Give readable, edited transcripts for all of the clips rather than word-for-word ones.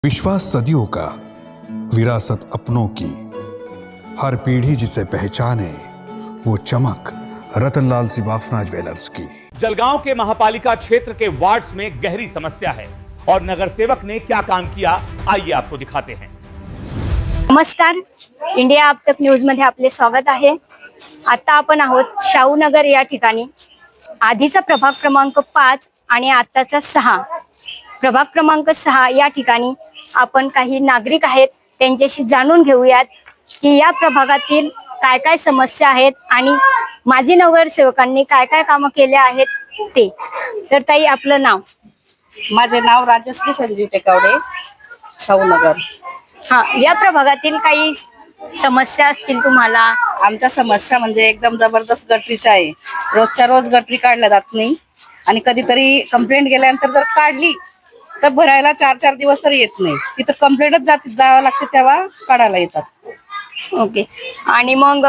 विश्वास सदियों का, विरासत अपनों की, हर पीढ़ी जिसे पहचाने, वो चमक रतनलाल सिवाफना ज्वेलर्स की। जलगांव के महापालिका क्षेत्र के वार्ड्स में गहरी समस्या है और नगर सेवक ने क्या काम किया, आइए आपको दिखाते हैं। नमस्कार, इंडिया आप तक न्यूज मध्ये आपले स्वागत आहे। आता आपण आहोत शाहूनगर या ठिकाणी। आधीचा प्रभाग क्रमांक 5 आणि आताचा 6, प्रभाग क्रमांक 6 या ठिकाणी आपण काही नागरिक आहेत त्यांच्याशी जाणून घेऊयात की या प्रभागातील काय काय समस्या आहेत आणि माजी नगरसेवकांनी काय काय कामं केले आहेत ते। तर ताई, आपलं नाव? माझे नाव राजश्री संजीव टेकावडे, शाहूनगर। हा, या प्रभागातील काही समस्या असतील तुम्हाला? आमच्या समस्या म्हणजे एकदम जबरदस्त गटरीच्या आहे। रोजच्या रोज गटरी काढल्या जात नाही आणि कधीतरी कंप्लेंट गेल्यानंतर जर काढली तर भरायला 4-4 दिवस तरी येत नाही। तिथं कंप्लेंटच जावं लागते तेव्हा काढायला येतात। ओके, आणि मग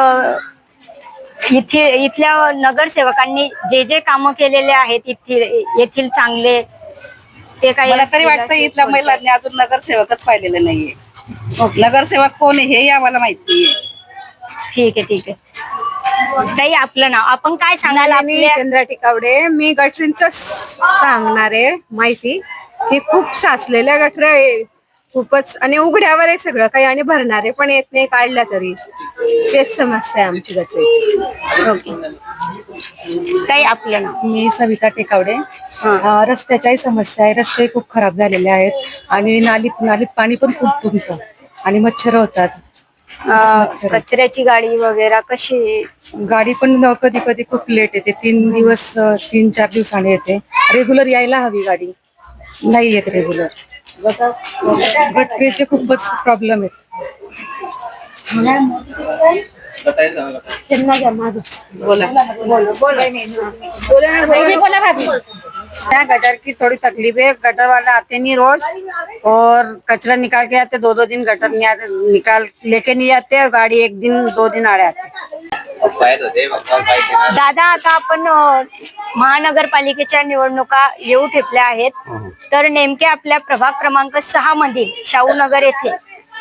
इथल्या नगरसेवकांनी जे जे कामं केलेले आहेत येथील चांगले, ते काही मला तरी वाटतं इथल्या महिलांनी अजून नगरसेवकच पाहिलेले नाहीये। नगरसेवक कोण आहे हे आम्हाला माहिती नाहीये। ठीक आहे, ठीक आहे ताई, आपलं नाव? आपण काय सांगाल? चंद्रा टेकावडे। मी गटरींच सांगणार आहे माहिती की खूप साचलेल्या गटर आहे, खूपच, आणि उघड्यावर आहे सगळं काही, आणि भरणारे पण येत नाही काढल्या तरी। तेच समस्या आहे आमची गटरीची। ओके ताई, आपलं नाव? मी सविता टेकावडे। रस्त्याच्याही समस्या आहे, रस्ते खूप खराब झालेले आहेत आणि नालीत पाणी पण खूप तुंबतं आणि मच्छर होतात। कचऱ्याची गाडी वगैरे कशी? गाडी पण कधी कधी खूप लेट येते, 3-4 दिवसांनी येते। रेग्युलर यायला हवी गाडी, नाही येत रेग्युलर। गटरीचे खूपच प्रॉब्लेम आहेत। यहाँ गटर की थोड़ी तकलीफ है। गटर वाला आते नहीं रोज और कचरा निकाल के आते, 2-2 दिन गटर निकाल लेके नहीं जाते और गाड़ी 1 दिन 2 दिन आड़े आते। दादा, आता आपण महानगरपालिकेच्या निवडणुका येऊ ठेपल्या आहेत, तर नेमक्या आपल्या प्रभाग क्रमांक 6 मधील शाहूनगर येथे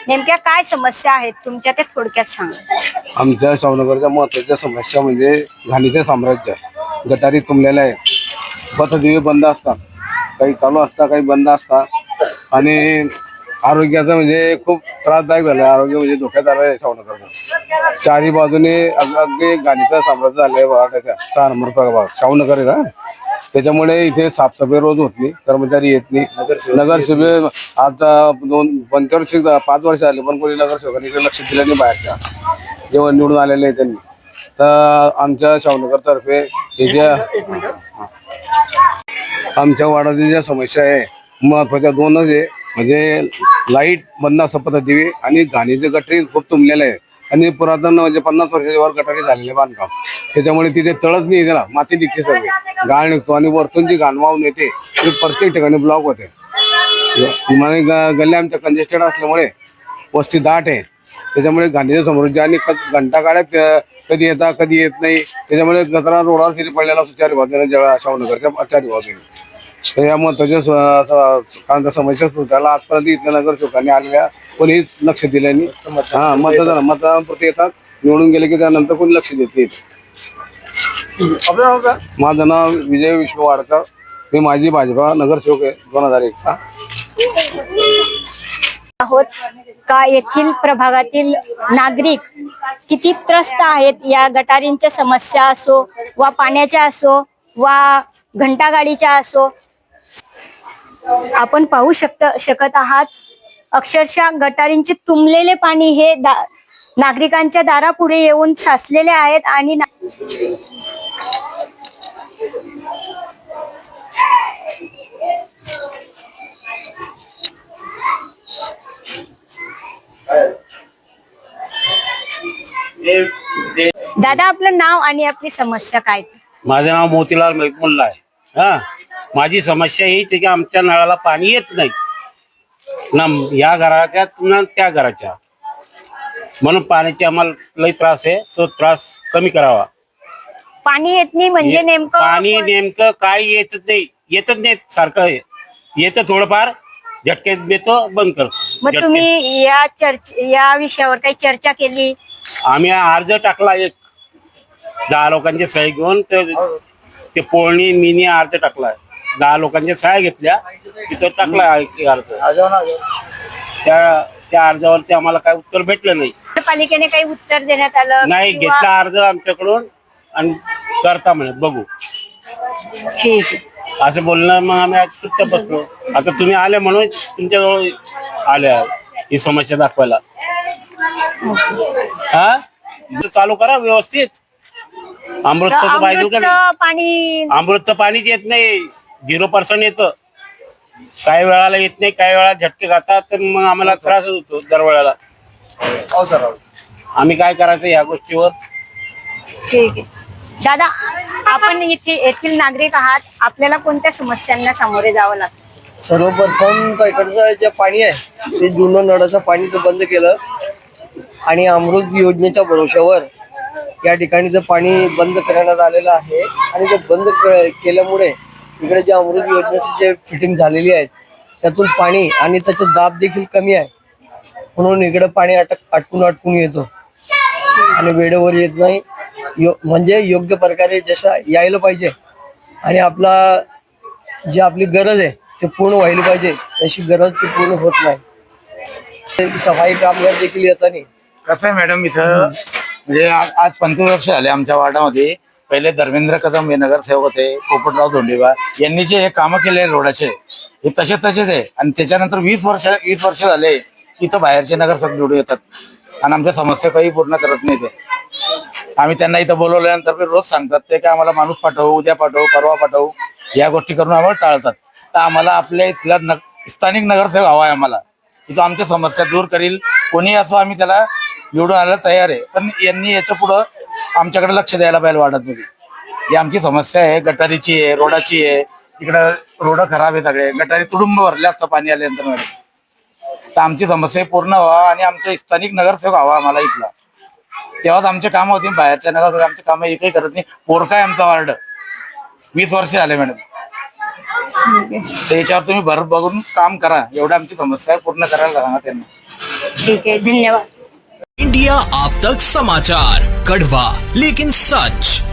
नेमक्या काय समस्या आहेत तुमच्या, ते थोडक्यात सांगा। आमच्या शाहूनगरच्या महत्वाच्या समस्या म्हणजे घाणीचे साम्राज्य। गटारी तुंबलेल्या आहेत, पथदिवे बंद असतात, काही चालू असतात काही बंद असतात, आणि आरोग्याचं म्हणजे खूप त्रासदायक झालं। आरोग्य म्हणजे धोक्यात आलं आहे शाहूनगरचं। चारही बाजूने अगदी घाणीचं साम्राज्य झालंय भागाच्या 6 नंबर प्रभाग शाहूनगर आहे ना, त्याच्यामुळे इथे साफसफाई रोज होत नाही, कर्मचारी येत नाही। नगरसेवक आता 5 वर्ष झाले पण कोणी नगरसेवकांनी लक्ष दिलं नाही बाहेरच्या, जेव्हा निवडून आलेले आहे त्यांनी। तर आमच्या शाहूनगर तर्फे हे ज्या आमच्या वार्डातील ज्या समस्या आहे महत्वाच्या 2च आहे, म्हणजे लाईट बंद असतं, पथदिवे, आणि घाणीचे गटरी खूप तुंबलेले आहे आणि पुरातन म्हणजे 50 वर्षाच्या वर गटारी झालेले बांधकाम, त्याच्यामुळे तिथे तळच नाही ना, माती निघते, सगळी गाळ निघतो आणि वरतून जी घाण वाहून येते ती प्रत्येक ठिकाणी ब्लॉक होते। गल्ल्या आमच्या कंजेस्टेड असल्यामुळे वस्ती दाट आहे, त्याच्यामुळे घाणीचे समृद्धी आणि घंटा गाड्या कधी येतात कधी येत नाही, त्याच्यामुळे कचरा रोडावर किती पडलेला असतो 4 बाजूने शाहूनगरच्या 4 बाजूने। तर या महत्वाच्या समस्या त्याला आजपर्यंत इथल्या नगरसेवकांनी आलेल्या कोणी लक्ष दिलं नाही। मतदानापुरते येतात, निवडून गेले की त्यानंतर कोणी लक्ष देत नाही। माझं नाव विजय विष्णू वाडकर, मी माजी भाजपा नगरसेवक आहे 2001 चा। आहोत का येथील प्रभागातील नागरिक किती त्रस्त आहेत या गटारींच्या समस्या असो वा पाण्याच्या असो वा घंटागाडीच्या असो। आपण पाहू शकत आहात, अक्षरशः गटारींचे तुंबलेले पाणी हे नागरिकांच्या दारापुढे येऊन साचलेले आहेत आणि दादा, आपलं नाव आणि आपली समस्या काय? माझं नाव मोतीलाल महबूबुल्ला आहे। माझी समस्या हीच आहे की आमच्या नळाला पाणी येत नाही, ना या घराच्या ना त्या घराच्या, म्हणून पाण्याची आम्हाला लई त्रास आहे, तो त्रास कमी करावा। पाणी येत नाही म्हणजे नेमकं पाणी नेमकं काय येतच नाही, सारखं येतं थोडंफार, झटके देतो, बंद करतो. मग झटके. तुम्ही या विषयावर काही चर्चा केली? आम्ही अर्ज टाकला, एक 10 लोकांची सही घेऊन ते पोळणी मिनी अर्ज टाकलाय. 10 लोकांच्या सह्या घेतल्या, तिथं टाकला एक अर्ज. त्या अर्जावरती आम्हाला काही उत्तर भेटलं नाही. पालिकेने काही उत्तर देण्यात आलं नाही, किंवा- घेतला अर्ज आमच्याकडून आणि करता म्हणे बघू ठीक आहे. असं बोलणं. मग आम्ही आज चुपचाप बसलो. आता तुम्ही आले म्हणून तुमच्याजवळ आले आहे ही समस्या दाखवायला. हा, चालू करा व्यवस्थित. अमृत तर पाहिजे का नाही? अमृतचं पाणी अमृतचं पाणीच येत नाही, 0% येतं. काही वेळाला येत नाही, काही वेळा झटके खातात, तर मग आम्हाला त्रास होतो दरवेळेला. हो सर, आम्ही काय करायचं या गोष्टीवर? ठीक आहे. दादा, आपण येथील नागरिक आहात, आपल्याला कोणत्या समस्यांना सामोरे जावं लागतं? सर्वप्रथम तर इकडचं जे पाणी आहे ते जुनं नळाचं पाणीचं बंद केलं आणि अमृत योजनेच्या भरोश्यावर या ठिकाणीचं पाणी बंद करण्यात आलेलं आहे. आणि ते बंद केल्यामुळे इकडे जे अमृत योजनेची जे फिटिंग झालेली आहे त्यातून पाणी आणि त्याचा दाब देखील कमी आहे, म्हणून इकडे पाणी अटकून येतो आणि वेळेवर येत नाही. म्हणजे योग्य प्रकारे जसं यायला पाहिजे आणि आपली गरज आहे ते पूर्ण व्हायला पाहिजे तशी गरज ती पूर्ण होत नाही. सफाई कामगार देखील येत नाही. कसं आहे मॅडम, इथं म्हणजे आज 25 वर्ष झाले आमच्या वार्डामध्ये. पहिले धर्मेंद्र कदम हे नगरसेवक होते, पोपटराव धोंडेबा यांनी जे हे कामं केले रोडाचे हे तसेच आहे. आणि त्याच्यानंतर 20 वर्ष झाले इथं बाहेरचे नगरसेवक निवडून येतात आणि आमच्या समस्या काही पूर्ण करत नाही. ते आम्ही त्यांना इथं बोलवल्यानंतर ते रोज सांगतात ते काय आम्हाला माणूस पाठवू, उद्या पाठवू, परवा पाठवू, या गोष्टी करून आम्हाला टाळतात. तर आम्हाला आपल्या इथला स्थानिक नगरसेवक हवा आहे आम्हाला, की तो आमच्या समस्या दूर करील. कोणी असो आम्ही त्याला निवडून आणायला तयार आहे. पण यांनी याच्या पुढं आमच्याकडे लक्ष द्यायला पाहिजे. वार्डामध्ये ही आमची समस्या आहे, गटारीची आहे, रोडाची आहे. इकडं रोड खराब आहे, सगळे गटारी तुडुंब भरले असतं पाणी आल्यानंतर मॅडम. तर आमची समस्या पूर्ण व्हावा आणि आमचा स्थानिक नगरसेवक हवा आम्हाला इथला, तेव्हाच आमचे कामं होती. बाहेरच्या नगरसेवक आमचे कामं एकही करत नाही. पोरका आहे आमचा वार्ड, 20 वर्ष झाले मॅडम. तर याच्यावर तुम्ही भर बघून काम करा, एवढं आमची समस्या पूर्ण करायला सांगा त्यांना. ठीक है, धन्यवाद। इंडिया आप तक समाचार, कड़वा लेकिन सच।